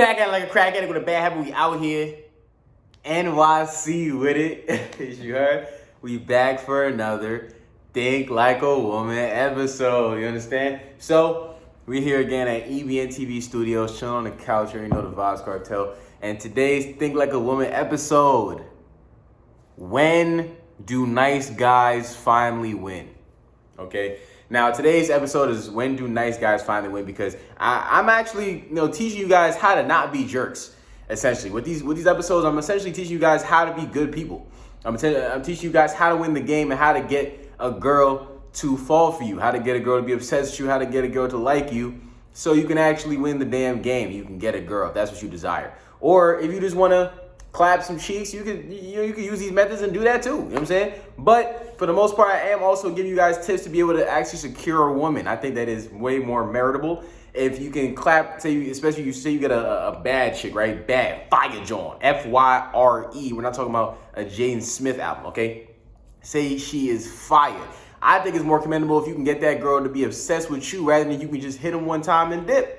Back at like a crack addict with a bad habit. We out here. NYC with it. You heard? We back for another Think Like a Woman episode. You understand? So, we're here again at EBN Studios, chilling on the couch here. You know the Vibes Cartel. And today's Think Like a Woman episode. When do nice guys finally win? Okay? Now, today's episode is when do nice guys finally win, because I'm actually, teaching you guys how to not be jerks. Essentially, with these episodes, I'm essentially teaching you guys how to be good people. I'm teaching you guys how to win the game and how to get a girl to fall for you, how to get a girl to be obsessed with you, how to get a girl to like you, so you can actually win the damn game. You can get a girl if that's what you desire. Or if you just want to clap some cheeks, you can use these methods and do that too. You know what I'm saying? But for the most part, I am also giving you guys tips to be able to actually secure a woman. I think that is way more meritable. If you can clap, especially you say you get a bad chick, right? Bad, fire John, F-Y-R-E. We're not talking about a Jaden Smith album, okay? Say she is fire. I think it's more commendable if you can get that girl to be obsessed with you rather than you can just hit them one time and dip.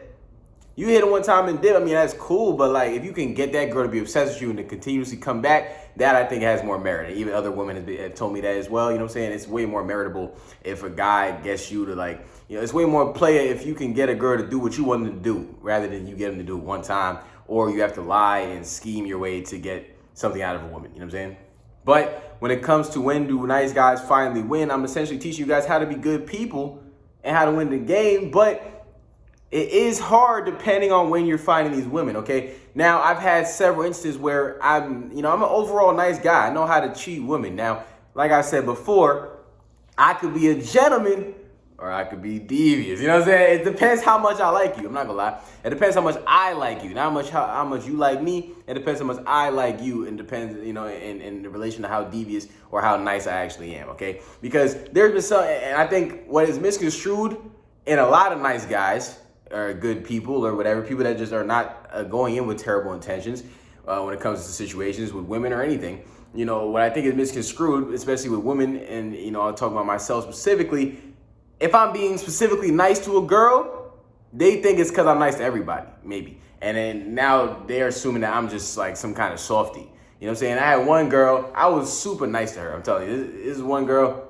You hit them one time and dip, I mean, that's cool, but like if you can get that girl to be obsessed with you and to continuously come back, that I think has more merit. And even other women have told me that as well. You know what I'm saying? It's way more meritable if a guy gets you to it's way more player if you can get a girl to do what you want them to do rather than you get them to do it one time, or you have to lie and scheme your way to get something out of a woman. You know what I'm saying? But when it comes to when do nice guys finally win, I'm essentially teaching you guys how to be good people and how to win the game, but it is hard depending on when you're finding these women, okay? Now, I've had several instances where I'm an overall nice guy. I know how to treat women. Now, like I said before, I could be a gentleman or I could be devious. You know what I'm saying? It depends how much I like you. I'm not gonna lie. It depends how much I like you. Not how much you like me. It depends how much I like you, and depends, in relation to how devious or how nice I actually am, okay? Because there's been some, and I think what is misconstrued in a lot of nice guys or good people or whatever, people that just are not going in with terrible intentions when it comes to situations with women or anything. What I think is misconstrued, especially with women, and I'll talk about myself specifically. If I'm being specifically nice to a girl, they think it's because I'm nice to everybody, maybe. And then now they're assuming that I'm just like some kind of softie. You know what I'm saying? I had one girl, I was super nice to her. I'm telling you, this is one girl,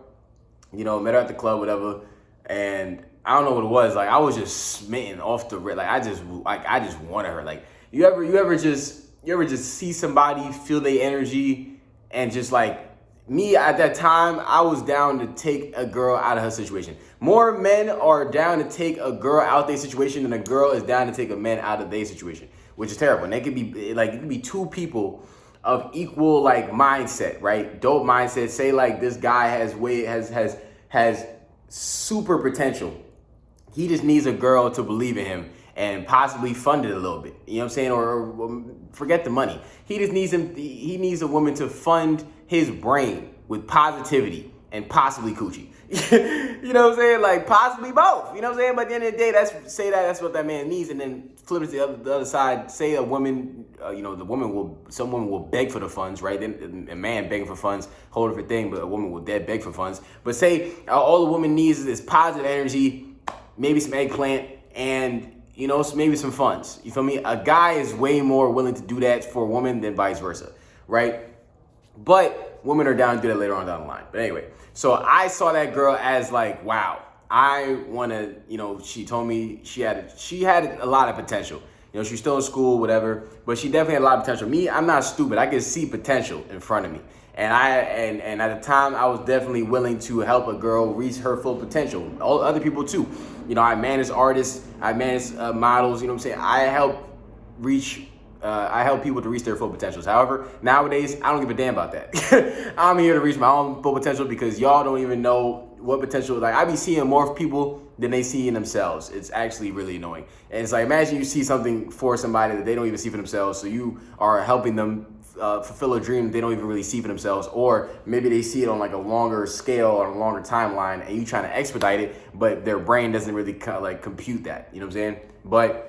met her at the club, whatever, and I don't know what it was. Like, I was just smitten off the rip. I just wanted her. Like, you ever just see somebody, feel their energy, and just like me at that time, I was down to take a girl out of her situation. More men are down to take a girl out of their situation than a girl is down to take a man out of their situation, which is terrible. And it could be two people of equal mindset, right? Dope mindset. Say this guy has super potential. He just needs a girl to believe in him and possibly fund it a little bit. You know what I'm saying? Or forget the money. He just needs he needs a woman to fund his brain with positivity and possibly coochie. You know what I'm saying? Possibly both. You know what I'm saying? But at the end of the day, that's what that man needs. And then flip it to the other side. Say a woman, some woman will beg for the funds, right? Then a man begging for funds, whole different thing, but a woman will dead beg for funds. But say all the woman needs is positive energy, maybe some eggplant, and maybe some funds. You feel me? A guy is way more willing to do that for a woman than vice versa, right? But women are down to do that later on down the line. But anyway, so I saw that girl as wow, I want to, she told me she had a lot of potential. She's still in school, whatever, but she definitely had a lot of potential. Me, I'm not stupid. I can see potential in front of me. And and at the time, I was definitely willing to help a girl reach her full potential. All other people too. I manage artists, I manage models. You know what I'm saying? I help people to reach their full potentials. However, nowadays, I don't give a damn about that. I'm here to reach my own full potential because y'all don't even know what potential. I be seeing more people than they see in themselves. It's actually really annoying. And it's imagine you see something for somebody that they don't even see for themselves. So you are helping them fulfill a dream they don't even really see for themselves, or maybe they see it on a longer scale or a longer timeline, and you trying to expedite it, but their brain doesn't really compute that. You know what I'm saying? But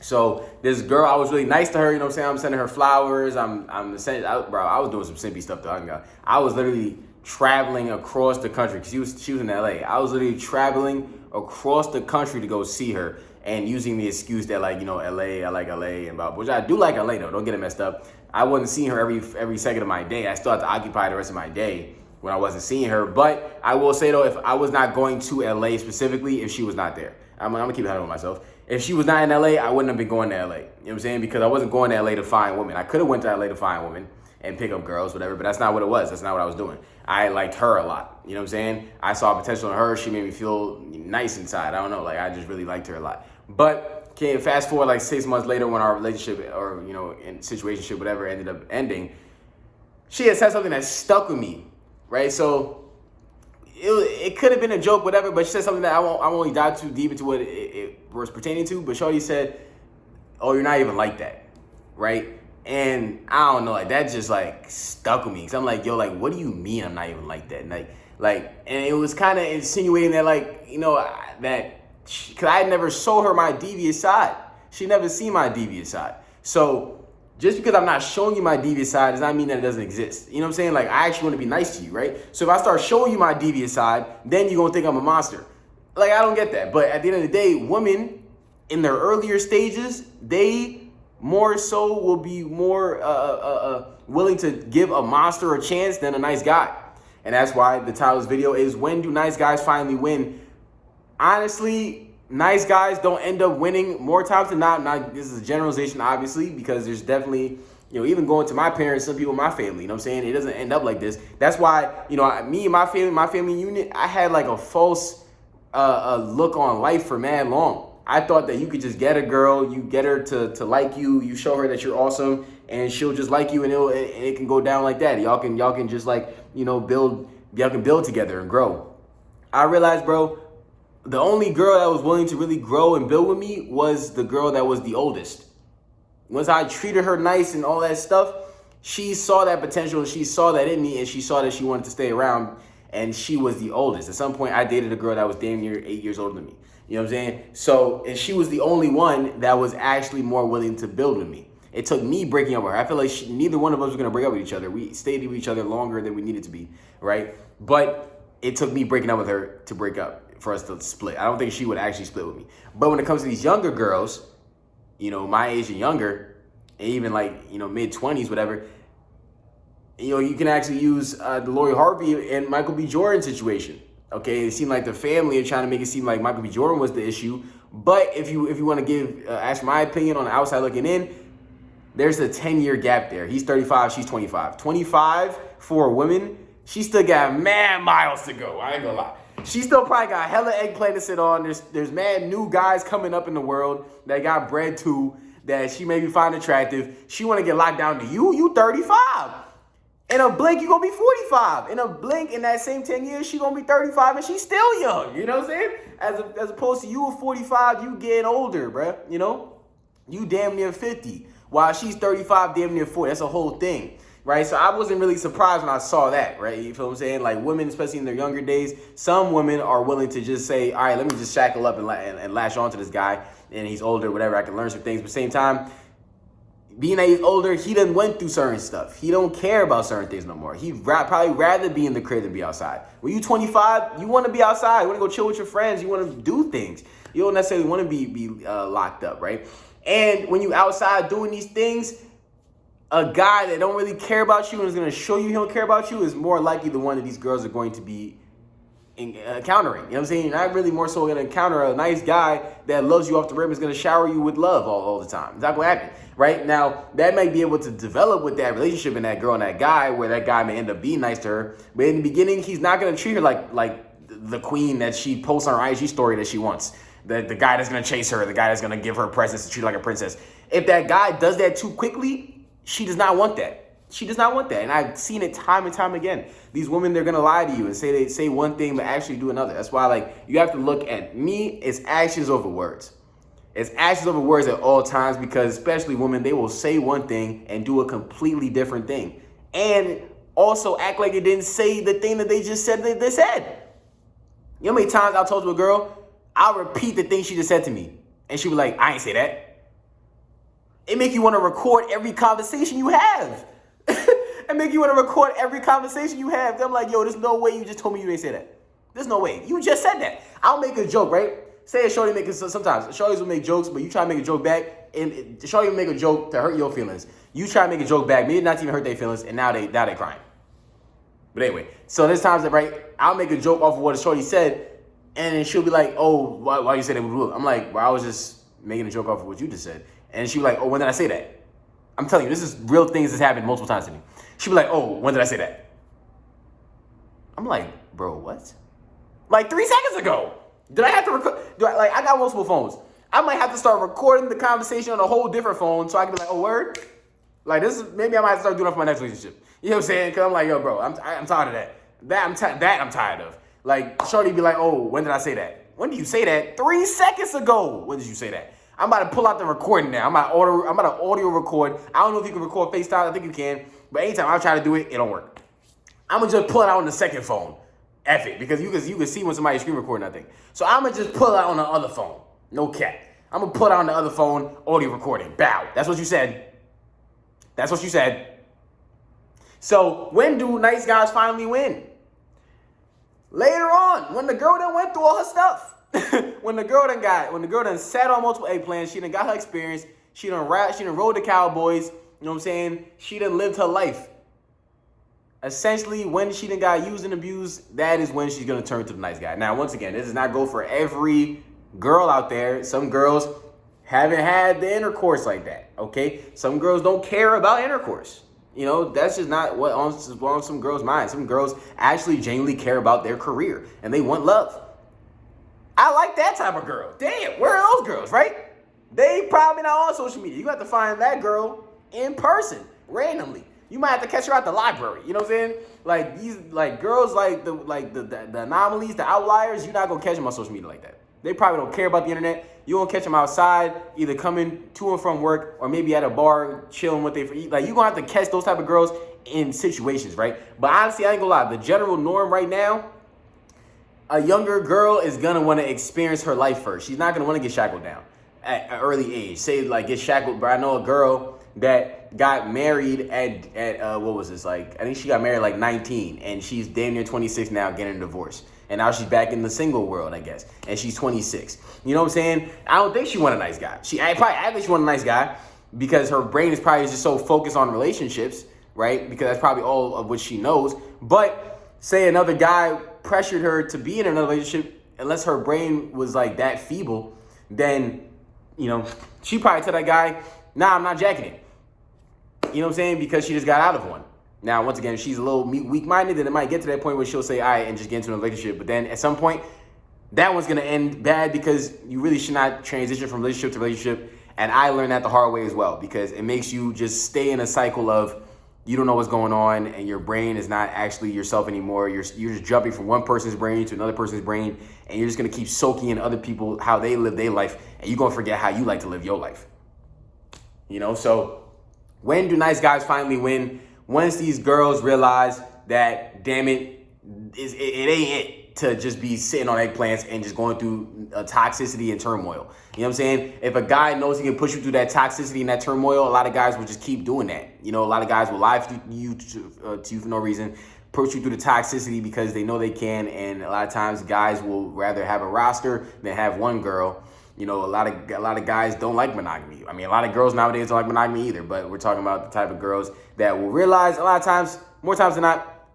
so this girl, I was really nice to her. You know what I'm saying? I'm sending her flowers. I was doing some simpy stuff though. I was literally traveling across the country because she was in LA. I was literally traveling across the country to go see her. and using the excuse that like, you know, LA, I like LA and about, which I do like LA though, don't get it messed up. I wasn't seeing her every second of my day. I still had to occupy the rest of my day when I wasn't seeing her. But I will say though, if I was not going to LA specifically, if she was not there, I'm gonna keep it with myself. If she was not in LA, I wouldn't have been going to LA. You know what I'm saying? Because I wasn't going to LA to find women. I could have went to LA to find women and pick up girls, whatever, but that's not what it was. That's not what I was doing. I liked her a lot. You know what I'm saying? I saw potential in her. She made me feel nice inside. I don't know. Like, I just really liked her a lot. But fast forward like 6 months later when our relationship or, you know, in situationship, whatever, ended up ending, she had said something that stuck with me, right? So it could have been a joke, whatever, but she said something that I won't really dive too deep into what it was pertaining to, but Shorty said, oh, you're not even like that, right? And I don't know, like, that just, like, stuck with me. Because I'm like, yo, like, what do you mean I'm not even like that? And and it was kind of insinuating that, like, you know, because I never showed her my devious side. She never seen my devious side. So just because I'm not showing you my devious side does not mean that it doesn't exist. You know what I'm saying? Like, I actually want to be nice to you, right? So if I start showing you my devious side, then you're going to think I'm a monster. Like, I don't get that. But at the end of the day, women in their earlier stages, they more so will be more willing to give a monster a chance than a nice guy. And that's why the title of this video is, when do nice guys finally win? Honestly, nice guys don't end up winning more times than not. This is a generalization, obviously, because there's definitely, you know, even going to my parents, some people in my family, you know what I'm saying? It doesn't end up like this. That's why, you know, me and my family unit, I had like a false look on life for mad long. I thought that you could just get a girl, you get her to like you, you show her that you're awesome, and she'll just like you, and it can go down like that. Y'all can just, like, you know, y'all can build together and grow. I realized, bro, the only girl that was willing to really grow and build with me was the girl that was the oldest. Once I treated her nice and all that stuff, she saw that potential, she saw that in me, and she saw that she wanted to stay around, and she was the oldest. At some point, I dated a girl that was damn near 8 years older than me. You know what I'm saying? So, and she was the only one that was actually more willing to build with me. It took me breaking up with her. I feel like neither one of us was going to break up with each other. We stayed with each other longer than we needed to be, right? But it took me breaking up with her to break up, for us to split. I don't think she would actually split with me. But when it comes to these younger girls, you know, my age and younger, and even like, you know, mid-20s, whatever, you know, you can actually use the Lori Harvey and Michael B. Jordan situation. Okay, it seemed like the family are trying to make it seem like Michael B. Jordan was the issue. But if you want to give, ask my opinion on the outside looking in, there's a 10-year gap there. He's 35, she's 25. 25 for a woman, she still got mad miles to go. I ain't gonna lie. She still probably got hella eggplant to sit on. There's mad new guys coming up in the world that got bred to, that she maybe find attractive. She want to get locked down to you. You 35. In a blink, you're going to be 45. In a blink, in that same 10 years, she's going to be 35 and she's still young. You know what I'm saying? As opposed to you at 45, you getting older, bruh. You know? You damn near 50. While she's 35, damn near 40. That's a whole thing, right? So I wasn't really surprised when I saw that, right? You feel what I'm saying? Like, women, especially in their younger days, some women are willing to just say, all right, let me just shackle up and latch on to this guy, and he's older, whatever, I can learn some things. But at the same time, being that he's older, he done went through certain stuff. He don't care about certain things no more. He'd probably rather be in the crib than be outside. When you 25, you want to be outside. You want to go chill with your friends. You want to do things. You don't necessarily want to be locked up, right? And when you outside doing these things, a guy that don't really care about you and is going to show you he don't care about you is more likely the one that these girls are going to be encountering. You know what I'm saying? You're not really more so going to encounter a nice guy that loves you off the rip, is going to shower you with love all the time. It's not going to happen, right? Now, that may be able to develop with that relationship and that girl and that guy, where that guy may end up being nice to her. But in the beginning, he's not going to treat her like the queen that she posts on her IG story that she wants. The guy that's going to chase her, the guy that's going to give her presents and treat her like a princess. If that guy does that too quickly, she does not want that. She does not want that. And I've seen it time and time again. These women, they're going to lie to you and say one thing but actually do another. That's why, like, you have to look at me. It's actions over words. It's actions over words at all times, because especially women, they will say one thing and do a completely different thing. And also act like it didn't say the thing that they just said that they said. You know how many times I told to a girl, I'll repeat the thing she just said to me, and she was like, I ain't say that. It make you want to record every conversation you have. It make you want to record every conversation you have. I'm like, yo, there's no way you just told me you didn't say that. There's no way. You just said that. I'll make a joke, right? say a shorty make sometimes shorties will make jokes, but you try to make a joke back, and shorty will make a joke to hurt your feelings. You try to make a joke back, maybe not even hurt their feelings, and now they crying. But anyway, so there's times that, right, I'll make a joke off of what a shorty said, and then she'll be like, oh, why you say that? I'm like, well, I was just making a joke off of what you just said. And she'll be like, oh, when did I say that? I'm telling you, this is real things that's happened multiple times to me. She'll be like, oh, when did I say that? I'm like, bro, what? Like 3 seconds ago. Did I have to record? I got multiple phones. I might have to start recording the conversation on a whole different phone so I can be like, oh, word? Like, this is, maybe I might start doing it for my next relationship. You know what I'm saying? Because I'm like, yo, bro, I'm tired of that. That I'm tired of. Like, shorty be like, oh, when did I say that? When did you say that? 3 seconds ago. When did you say that? I'm about to pull out the recording now. I'm about to audio record. I don't know if you can record FaceTime. I think you can. But anytime I try to do it, it don't work. I'm going to just pull it out on the second phone. F it. Because you can see when somebody's screen recording, I think. So I'm going to just pull it out on the other phone. No cap. I'm going to pull it out on the other phone, audio recording. Bow. That's what you said. That's what you said. So when do nice guys finally win? Later on, when the girl done went through all her stuff. when the girl done sat on multiple eggplants, she done got her experience, she done rode the Cowboys, you know what I'm saying? She done lived her life. Essentially, when she done got used and abused, that is when she's gonna turn to the nice guy. Now, once again, this does not go for every girl out there. Some girls haven't had the intercourse like that, okay? Some girls don't care about intercourse. You know, that's just not what on some girls' minds. Some girls actually genuinely care about their career, and they want love. I like that type of girl. Damn, where are those girls, right? They probably not on social media. You have to find that girl in person, randomly. You might have to catch her at the library. You know what I'm saying? Like these, like girls, like the anomalies, the outliers. You're not gonna catch them on social media like that. They probably don't care about the internet. You won't catch them outside, either coming to and from work, or maybe at a bar chilling with their eat. Like you're gonna have to catch those type of girls in situations, right? But honestly, I ain't gonna lie. The general norm right now, a younger girl is gonna want to experience her life first. She's not gonna want to get shackled down at an early age. Say like get shackled, but I know a girl that got married at what was this, like I think she got married like 19, and she's damn near 26 now, getting a divorce. And now she's back in the single world, I guess. And she's 26. You know what I'm saying? I don't think she want a nice guy. I think she want a nice guy because her brain is probably just so focused on relationships, right? Because that's probably all of what she knows. But say another guy pressured her to be in another relationship, unless her brain was like that feeble, then, you know, she probably tell that guy, nah, I'm not jacking it. You know what I'm saying? Because she just got out of one. Now, once again, if she's a little weak-minded, then it might get to that point where she'll say, all right, and just get into a relationship. But then at some point, that one's going to end bad because you really should not transition from relationship to relationship. And I learned that the hard way as well, because it makes you just stay in a cycle of you don't know what's going on, and your brain is not actually yourself anymore. You're just jumping from one person's brain to another person's brain, and you're just going to keep soaking in other people, how they live their life, and you're going to forget how you like to live your life. You know, so when do nice guys finally win? Once these girls realize that, damn it, it ain't it to just be sitting on eggplants and just going through toxicity and turmoil. You know what I'm saying? If a guy knows he can push you through that toxicity and that turmoil, a lot of guys will just keep doing that. You know, a lot of guys will lie to you for no reason, push you through the toxicity because they know they can. And a lot of times guys will rather have a roster than have one girl. You know, a lot of guys don't like monogamy. I mean, a lot of girls nowadays don't like monogamy either, but we're talking about the type of girls that will realize a lot of times, more times than not,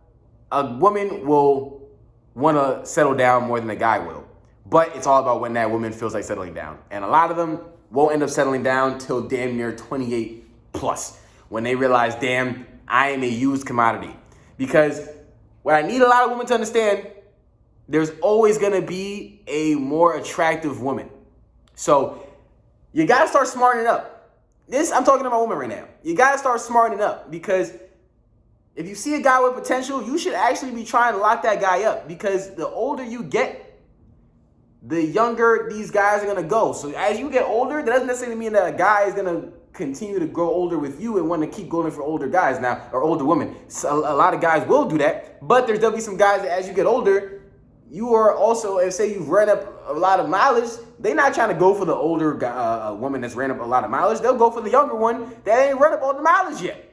a woman will want to settle down more than a guy will. But it's all about when that woman feels like settling down. And a lot of them won't end up settling down till damn near 28 plus, when they realize, damn, I am a used commodity. Because what I need a lot of women to understand, there's always going to be a more attractive woman. So you got to start smartening up. I'm talking about women right now. You got to start smartening up, because if you see a guy with potential, you should actually be trying to lock that guy up, because the older you get, the younger these guys are going to go. So as you get older, that doesn't necessarily mean that a guy is going to continue to grow older with you and want to keep going for older guys now, or older women. So a lot of guys will do that, but there'll be some guys that as you get older, you are also, if say you've run up a lot of mileage, they're not trying to go for the older woman that's ran up a lot of mileage. They'll go for the younger one that ain't run up all the mileage yet.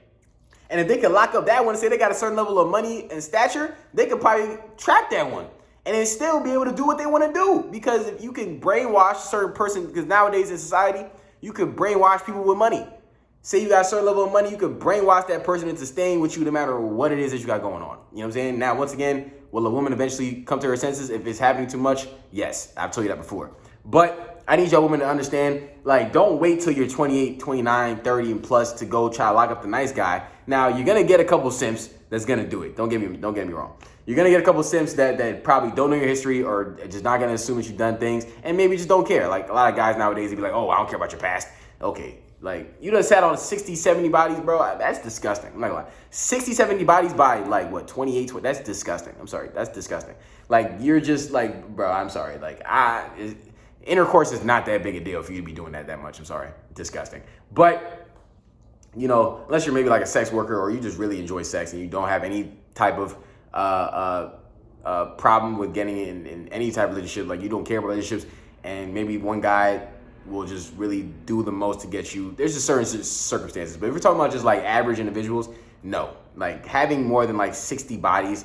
And if they can lock up that one and say they got a certain level of money and stature, they could probably trap that one. and then still be able to do what they want to do. Because if you can brainwash a certain person, because nowadays in society, you could brainwash people with money. Say you got a certain level of money, you could brainwash that person into staying with you no matter what it is that you got going on. You know what I'm saying? Now, once again, will a woman eventually come to her senses if it's happening too much? Yes, I've told you that before. But I need y'all women to understand, like, don't wait till you're 28, 29, 30 and plus to go try to lock up the nice guy. Now, you're going to get a couple simps that's going to do it. Don't get me wrong. You're going to get a couple simps that probably don't know your history or just not going to assume that you've done things and maybe just don't care. Like, a lot of guys nowadays, they be like, oh, I don't care about your past. Okay. Like, you done sat on 60, 70 bodies, bro. That's disgusting. I'm not gonna lie. 60, 70 bodies by, like, what, 28, 20? That's disgusting. I'm sorry. That's disgusting. Like, you're just, like, bro, I'm sorry. Like, intercourse is not that big a deal for you to be doing that much. I'm sorry. Disgusting. But, you know, unless you're maybe like a sex worker or you just really enjoy sex and you don't have any type of problem with getting in any type of relationship, like you don't care about relationships, and maybe one guy will just really do the most to get you. There's just certain circumstances. But if we're talking about just like average individuals, no. Like having more than like 60 bodies,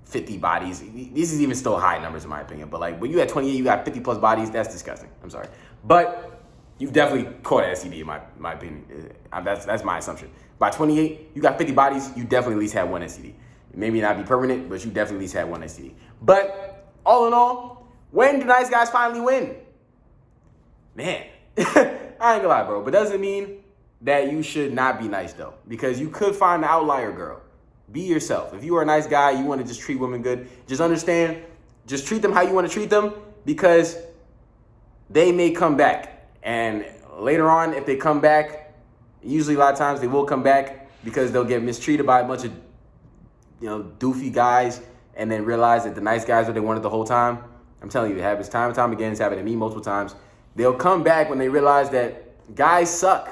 50 bodies, these is even still high numbers in my opinion. But like when you at 28, you got 50 plus bodies, that's disgusting. I'm sorry. But you've definitely caught an STD in my opinion. That's my assumption. By 28, you got 50 bodies, you definitely at least had one STD. Maybe not be permanent, but you definitely at least had one STD. But all in all, when do nice guys finally win? Man, I ain't gonna lie, bro. But doesn't mean that you should not be nice, though. Because you could find an outlier girl. Be yourself. If you are a nice guy, you want to just treat women good, just understand, just treat them how you want to treat them, because they may come back. And later on, if they come back, usually a lot of times they will come back because they'll get mistreated by a bunch of, you know, doofy guys and then realize that the nice guys are what they wanted the whole time. I'm telling you, it happens time and time again. It's happened to me multiple times. They'll come back when they realize that guys suck.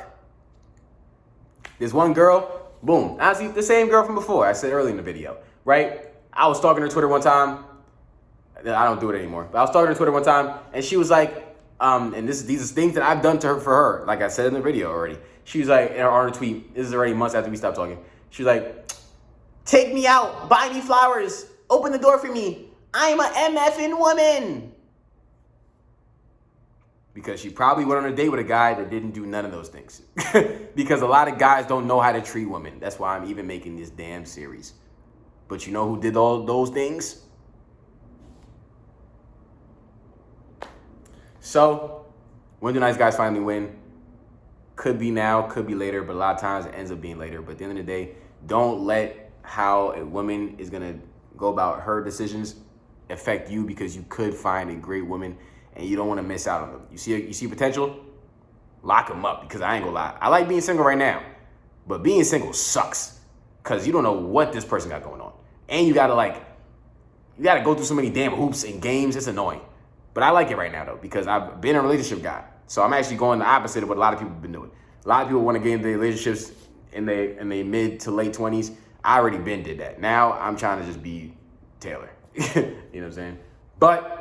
There's one girl, boom. Honestly, the same girl from before. I said earlier in the video, right? I was stalking her Twitter one time. I don't do it anymore. But I was stalking her Twitter one time, and she was like, and these are things that I've done to her for her. Like I said in the video already. She was like, in her tweet, this is already months after we stopped talking. She was like, take me out, buy me flowers, open the door for me. I'm a MFing woman. Because she probably went on a date with a guy that didn't do none of those things. Because a lot of guys don't know how to treat women. That's why I'm even making this damn series. But you know who did all those things? So, when do nice guys finally win? Could be now, could be later, but a lot of times it ends up being later. But at the end of the day, don't let how a woman is going to go about her decisions affect you, because you could find a great woman and you don't want to miss out on them. You see potential? Lock them up, because I ain't gonna lie. I like being single right now, but being single sucks because you don't know what this person got going on. And you gotta go through so many damn hoops and games. It's annoying. But I like it right now though, because I've been a relationship guy. So I'm actually going the opposite of what a lot of people have been doing. A lot of people want to get into relationships in their mid to late 20s. I already did that. Now I'm trying to just be Taylor. You know what I'm saying? But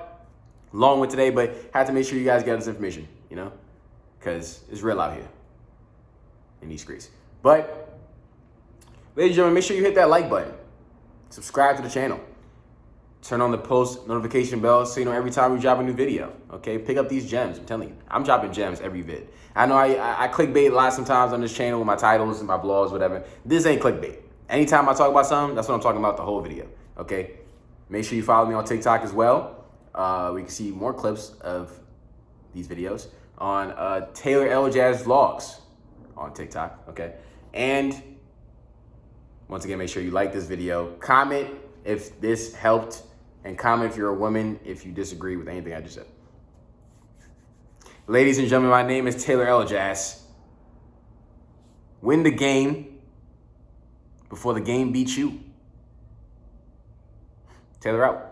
long with today, but had to make sure you guys get this information, you know, because it's real out here in these streets. But, ladies and gentlemen, make sure you hit that like button. Subscribe to the channel. Turn on the post notification bell so you know every time we drop a new video, okay? Pick up these gems, I'm telling you. I'm dropping gems every vid. I know I clickbait a lot sometimes on this channel with my titles and my blogs, whatever. This ain't clickbait. Anytime I talk about something, that's what I'm talking about the whole video, okay? Make sure you follow me on TikTok as well. We can see more clips of these videos on Taylor Elajas Vlogs on TikTok, okay? And once again, make sure you like this video. Comment if this helped, and comment if you're a woman if you disagree with anything I just said. Ladies and gentlemen, my name is Taylor Elajas. Win the game before the game beats you. Taylor out.